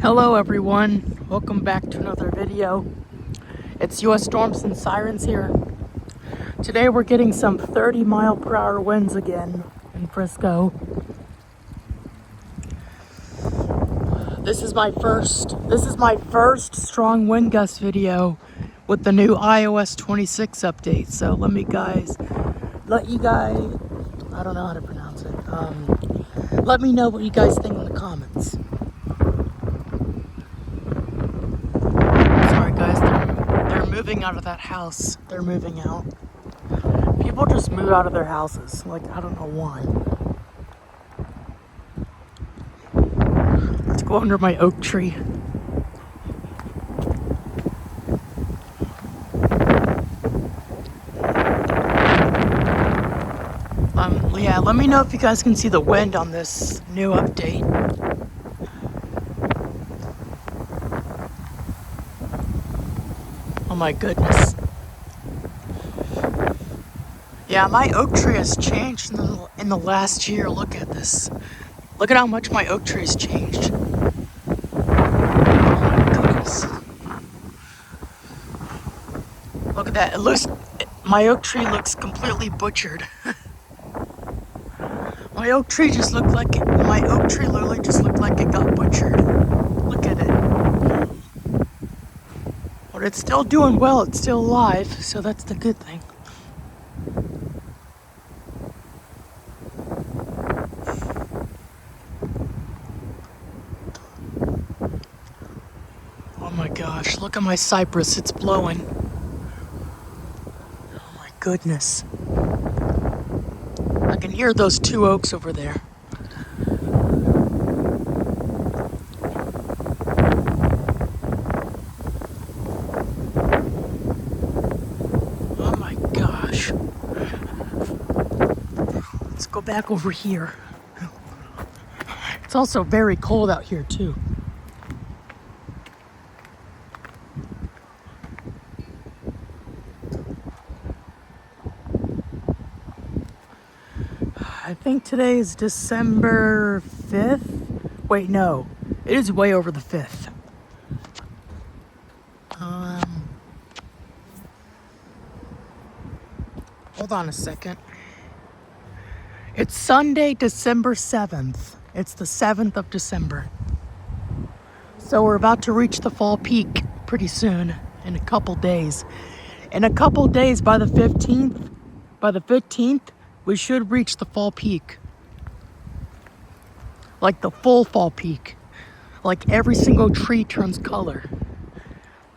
Hello everyone, welcome back to another video. It's US Storms and Sirens here. Today we're getting some 30-mile-per-hour winds again in Frisco. This is my first strong wind gust video with the new iOS 26 update. So let you guys, I don't know how to pronounce it. Let me know what you guys think in the comments. Sorry guys, they're moving out of that house. They're moving out. People just move out of their houses. Like, I don't know why. Let's go under my oak tree. Yeah, let me know if you guys can see the wind on this new update. Oh my goodness. Yeah, my oak tree has changed in the last year. Look at this. Look at how much my oak tree has changed. Oh my goodness. Look at that. My oak tree looks completely butchered. My oak tree literally just looked like it got butchered. Look at it. But it's still doing well. It's still alive, so that's the good thing. Oh my gosh, look at my cypress, it's blowing. Oh my goodness. I can hear those two oaks over there. Oh my gosh. Let's go back over here. It's also very cold out here too. I think today is December 5th. Wait, no. It is way over the 5th. Hold on a second. It's Sunday, December 7th. It's the 7th of December. So we're about to reach the fall peak pretty soon, in a couple days. In a couple days, by the 15th, we should reach the fall peak. Like the full fall peak. Like every single tree turns color.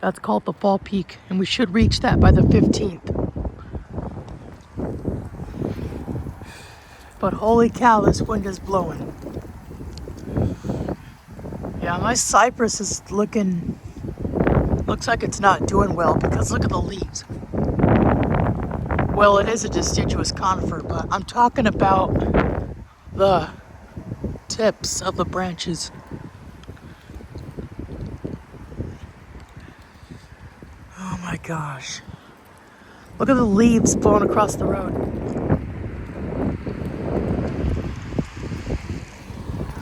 That's called the fall peak, and we should reach that by the 15th. But holy cow, this wind is blowing. Yeah, my cypress is looks like it's not doing well because look at the leaves. Well, it is a deciduous conifer, but I'm talking about the tips of the branches. Oh my gosh. Look at the leaves blowing across the road.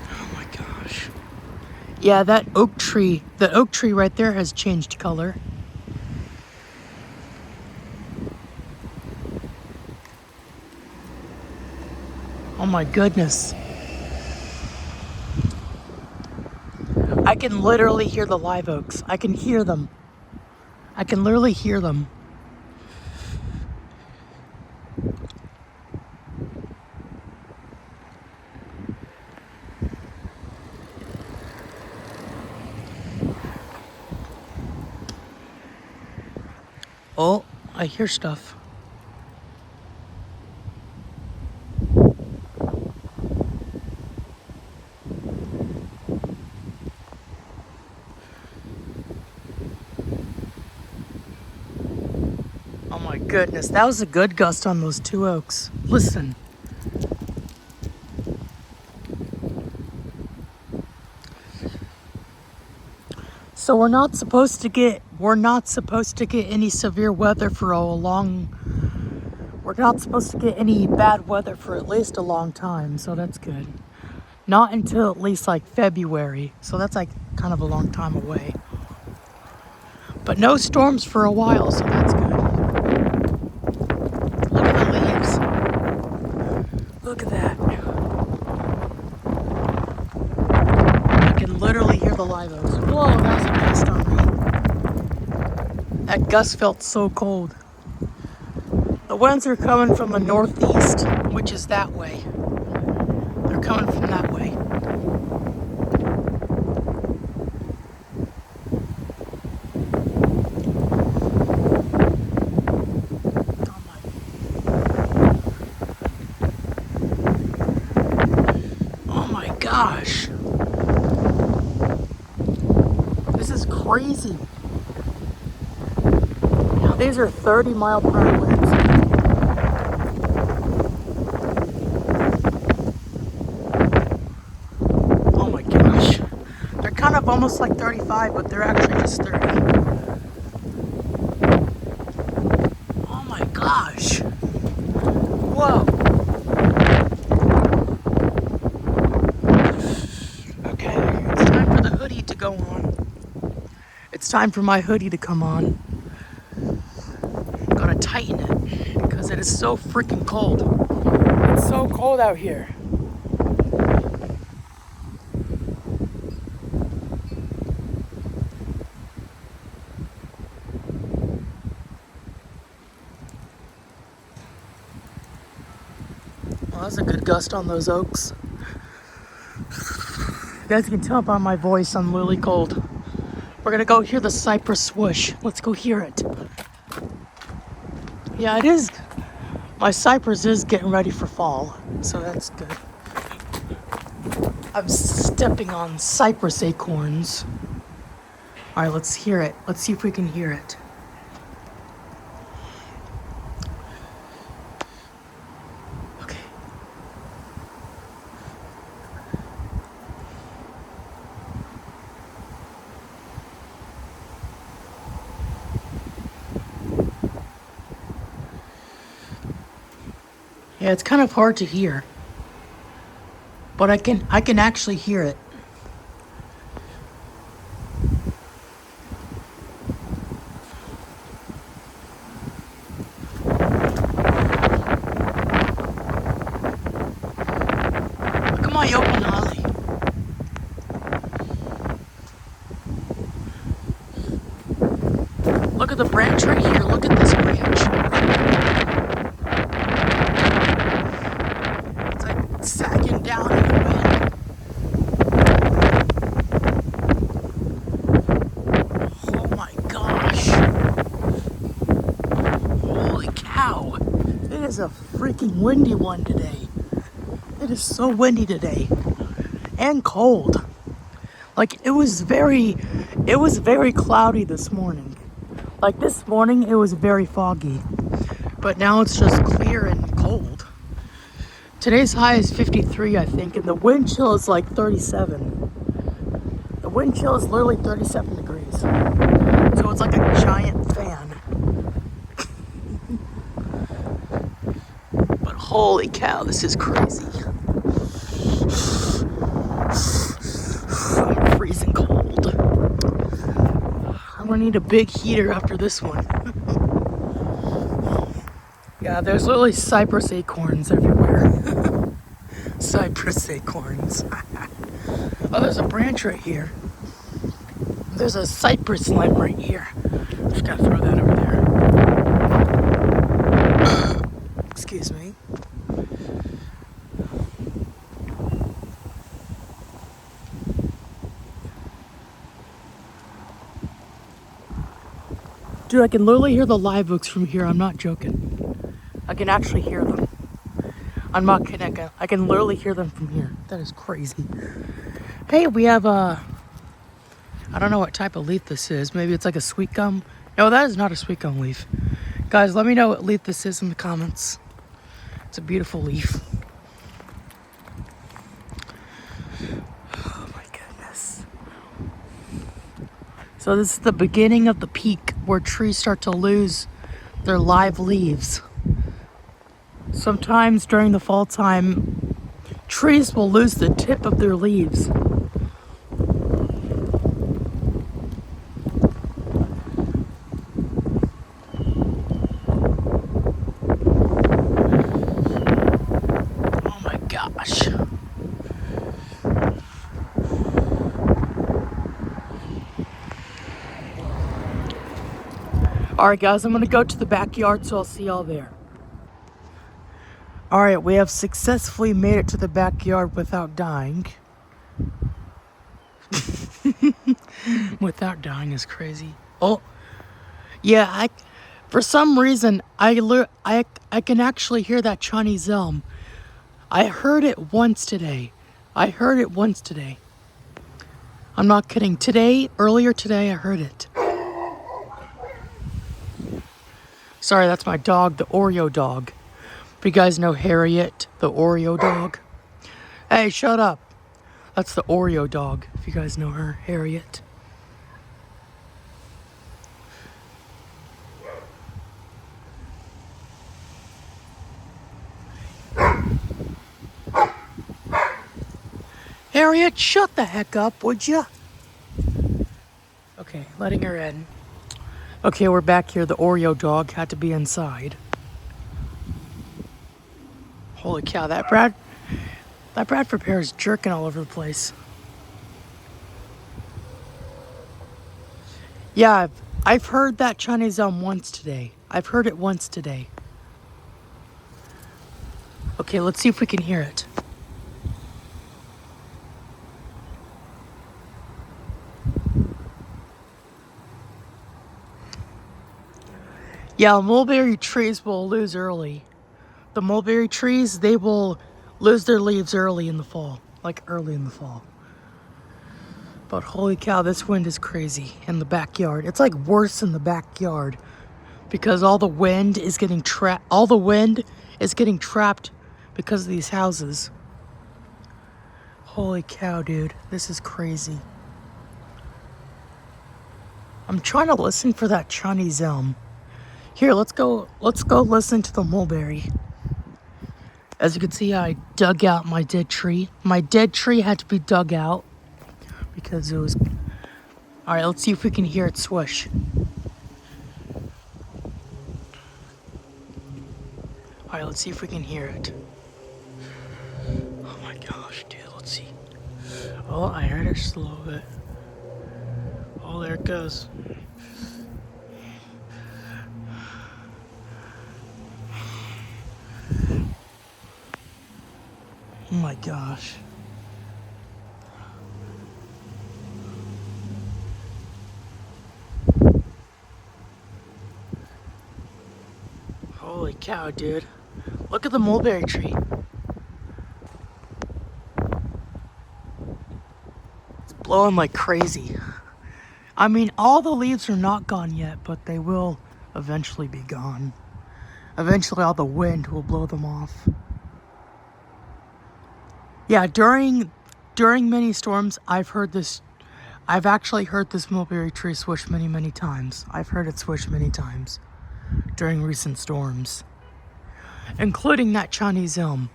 Oh my gosh. Yeah, the oak tree right there has changed color. Oh my goodness. I can literally hear the live oaks. I can hear them. I can literally hear them. Oh, I hear stuff. Oh my goodness, that was a good gust on those two oaks. Listen. So we're not supposed to get any severe weather for a long. We're not supposed to get any bad weather for at least a long time, so that's good. Not until at least like February. So that's like kind of a long time away. But no storms for a while, so that's good. Look at the leaves. Look at that. I can literally hear the live oaks. Whoa, that was a gust on me. That gust felt so cold. The winds are coming from the northeast, which is that way. They're coming from that way. Oh my gosh. This is crazy. Now these are 30-mile-per-hour winds. Almost like 35, but they're actually just 30. Oh my gosh. Whoa. Okay, it's time for the hoodie to go on. It's time for my hoodie to come on. Gotta tighten it because it is so freaking cold. It's so cold out here. Well, that's a good gust on those oaks. You guys can tell by my voice I'm really cold. We're gonna go hear the cypress swoosh. Let's go hear it. Yeah, it is. My cypress is getting ready for fall, so that's good. I'm stepping on cypress acorns. All right, let's hear it. Let's see if we can hear it. Yeah, it's kind of hard to hear, but I can actually hear it. Look at my open holly. Look at the branch right here. Look at this branch. Sagging down in the wind. Oh my gosh. Holy cow. It is a freaking windy one today. It is so windy today. And cold. Like it was very cloudy this morning. Like this morning it was very foggy. But now it's just clear and cold. Today's high is 53, I think, and the wind chill is like 37. The wind chill is literally 37 degrees. So it's like a giant fan. But holy cow, this is crazy. I'm freezing cold. I'm gonna need a big heater after this one. Yeah, there's literally cypress acorns everywhere. Cypress acorns. Oh, there's a branch right here. There's a cypress limb right here. Just gotta throw that over there. Excuse me. Dude, I can literally hear the live oaks from here. I'm not joking. I can actually hear them. I'm not kidding. I can literally hear them from here. That is crazy. Hey, we have I don't know what type of leaf this is. Maybe it's like a sweet gum. No, that is not a sweet gum leaf. Guys, let me know what leaf this is in the comments. It's a beautiful leaf. Oh my goodness. So this is the beginning of the peak where trees start to lose their live leaves. Sometimes during the fall time, trees will lose the tip of their leaves. Oh my gosh. Alright guys, I'm gonna go to the backyard, so I'll see y'all there. Alright, we have successfully made it to the backyard without dying. Without dying is crazy. Oh, yeah, for some reason, I can actually hear that Chinese elm. I heard it once today. I'm not kidding. Earlier today, I heard it. Sorry, that's my dog, the Oreo dog. If you guys know Harriet, the Oreo dog. Hey, shut up. That's the Oreo dog, if you guys know her, Harriet. Harriet, shut the heck up, would ya? Okay, letting her in. Okay, we're back here. The Oreo dog had to be inside. Holy cow, that Bradford pear is jerking all over the place. Yeah, I've heard that Chinese elm once today. I've heard it once today. Okay, let's see if we can hear it. Yeah, mulberry trees will lose early. The mulberry trees, they will lose their leaves early in the fall. Like early in the fall. But holy cow, this wind is crazy in the backyard. It's like worse in the backyard because all the wind is getting trapped. Because of these houses. Holy cow, dude. This is crazy. I'm trying to listen for that Chinese elm. Here, let's go listen to the mulberry. As you can see, I dug out my dead tree. My dead tree had to be dug out because it was... Alright, let's see if we can hear it swish. Alright, let's see if we can hear it. Oh my gosh, dude, let's see. Oh, I heard it just a little bit. Oh, there it goes. Oh my gosh. Holy cow, dude. Look at the mulberry tree. It's blowing like crazy. I mean, all the leaves are not gone yet, but they will eventually be gone. Eventually all the wind will blow them off. Yeah, during many storms, I've actually heard this mulberry tree swish many, many times. I've heard it swish many times during recent storms, including that Chinese elm.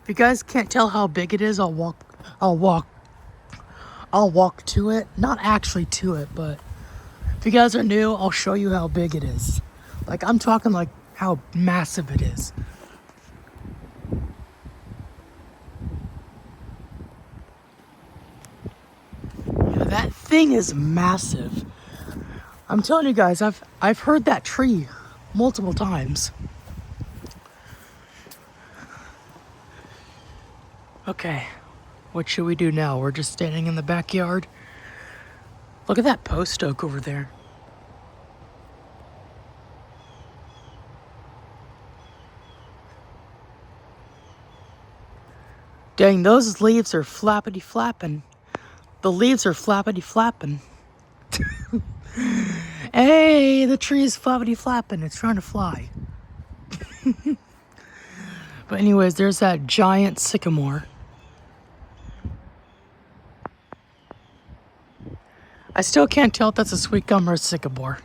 If you guys can't tell how big it is, I'll walk to it. Not actually to it, but if you guys are new, I'll show you how big it is. Like, I'm talking like how massive it is. That thing is massive. I'm telling you guys, I've heard that tree multiple times. Okay, what should we do now? We're just standing in the backyard. Look at that post oak over there. Dang, those leaves are flappity flapping. The leaves are flappity flapping. Hey, the tree is flappity flapping. It's trying to fly. But anyways, there's that giant sycamore. I still can't tell if that's a sweet gum or a sycamore.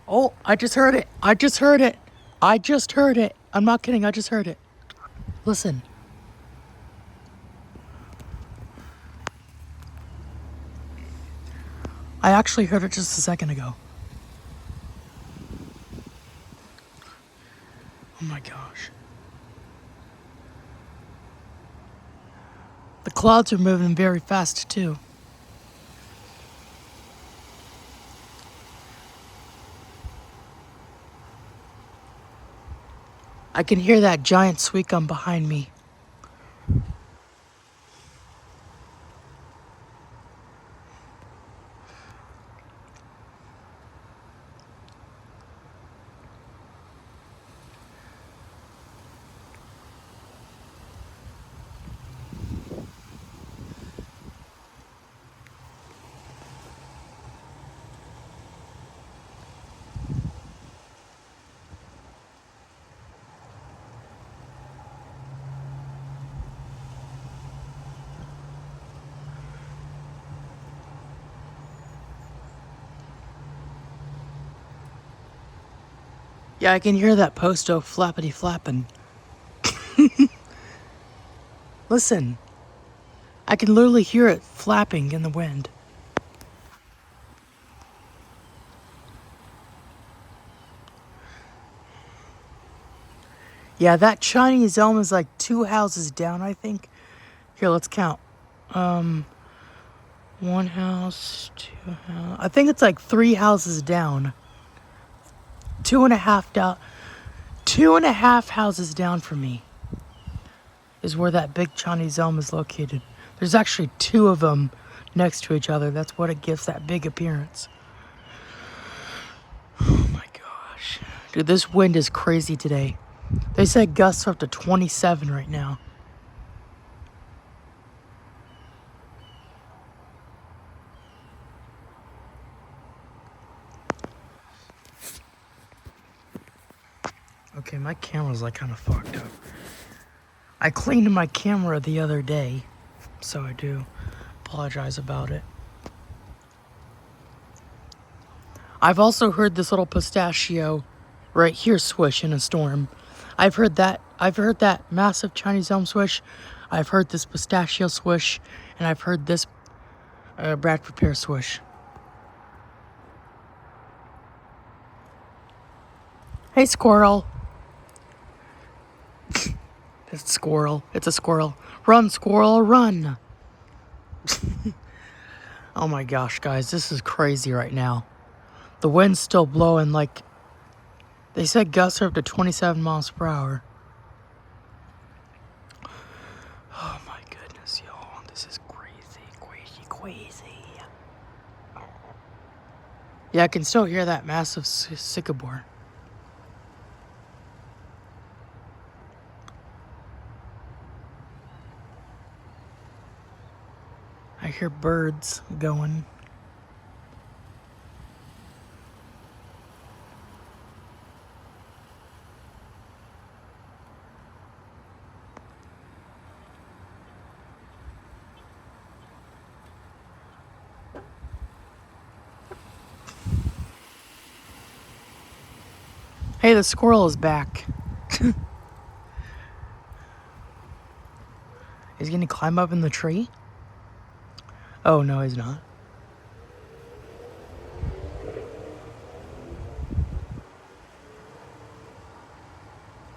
Oh, I just heard it. I just heard it. I'm not kidding, I just heard it. Listen. I actually heard it just a second ago. Oh my gosh. The clouds are moving very fast too. I can hear that giant sweet gum behind me. Yeah, I can hear that posto flappity flapping. Listen, I can literally hear it flapping in the wind. Yeah, that Chinese elm is like 2 houses down, I think. Here, let's count. 1 house, 2 house. I think it's like 3 houses down. 2.5 down. 2.5 houses down from me is where that big Chinese elm is located. There's actually 2 of them next to each other. That's what it gives that big appearance. Oh my gosh. Dude, this wind is crazy today. They said gusts are up to 27 right now. Okay, my camera's like kind of fucked up. I cleaned my camera the other day, so I do apologize about it. I've also heard this little pistachio right here swish in a storm. I've heard that massive Chinese elm swish. I've heard this pistachio swish, and I've heard this Bradford pear swish. Hey, squirrel. It's a squirrel. It's a squirrel. Run, squirrel, run. Oh my gosh, guys, this is crazy right now. The wind's still blowing like... They said gusts are up to 27 miles per hour. Oh my goodness, y'all. This is crazy. Yeah, I can still hear that massive sycamore. I hear birds going. Hey, the squirrel is back. Is he gonna climb up in the tree? Oh, no, he's not.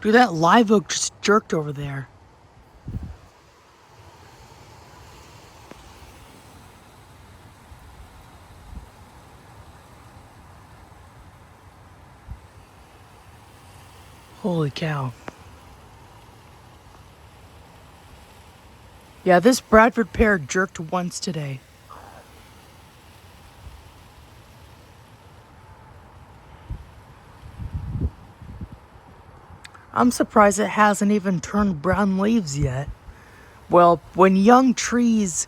Dude, that live oak just jerked over there. Holy cow. Yeah, this Bradford pear jerked once today. I'm surprised it hasn't even turned brown leaves yet. Well, when young trees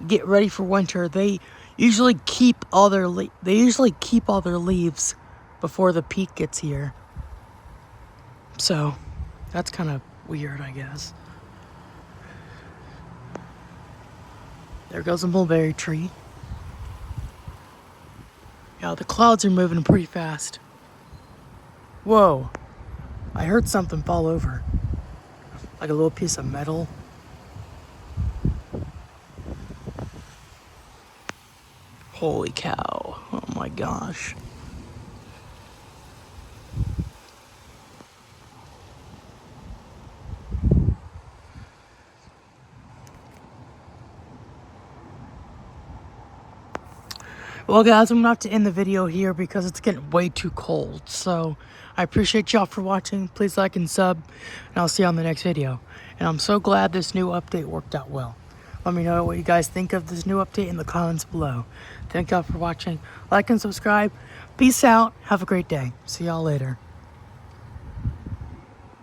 get ready for winter, they usually keep all their leaves before the peak gets here. So, that's kind of weird, I guess. There goes a mulberry tree. Yeah, the clouds are moving pretty fast. Whoa. I heard something fall over. Like a little piece of metal. Holy cow. Oh my gosh. Well, guys, I'm gonna have to end the video here because it's getting way too cold. So I appreciate y'all for watching. Please like and sub, and I'll see you on the next video. And I'm so glad this new update worked out well. Let me know what you guys think of this new update in the comments below. Thank y'all for watching. Like and subscribe. Peace out. Have a great day. See y'all later.